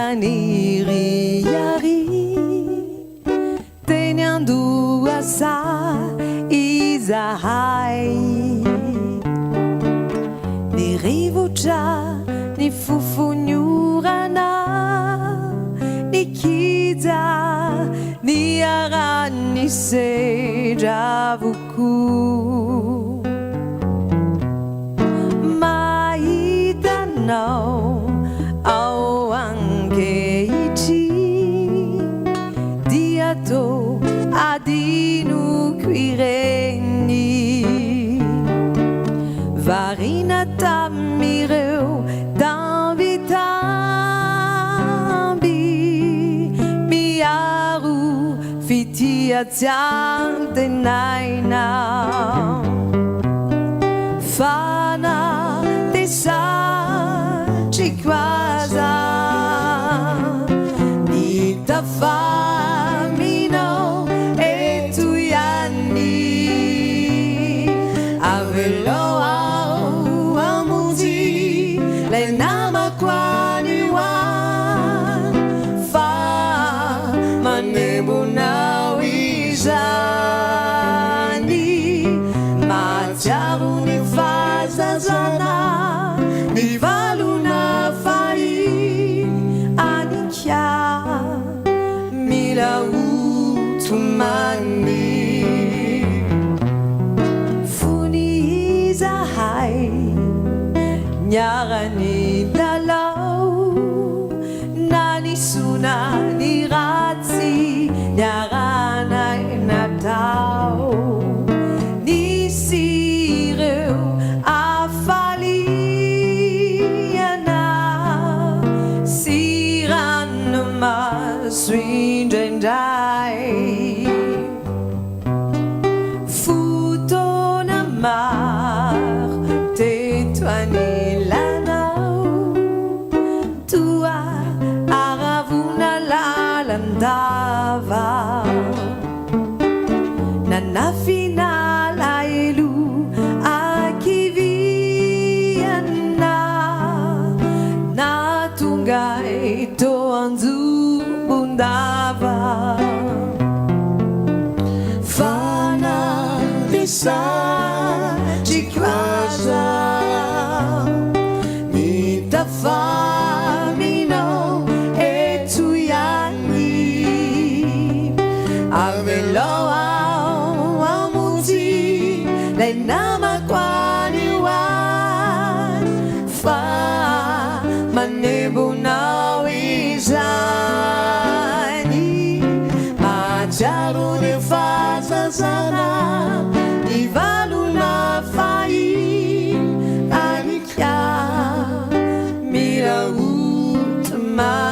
maniriari tenendo asa izahai ni rivuja ni fufunyurana ni kiza ni arani sejavuku maitano au angeichi diato adinu quireni varina tamireu dambitambi miaru fitia tiante naina fana desa chiquaza nita famino e tu yanni avelo amuzi le nama kwani wa fa manebuna wizani majaru ni faza zana ni valuna fai anikia mila utumani funi zahai nyarani dalau nani suna ni ratsi nyarana inatau ni sireu afaliana siranuma swinjendai futona mar tetuani lanau tua aravuna lalandava nana finala elu akiviana natungai to anzu bundava fana desa chiquaza nita famino e tu yanni avelo amuzi le nama kwani wa fa manebuna wizani majaru ne faza sana ni valuna fai anikia mira utma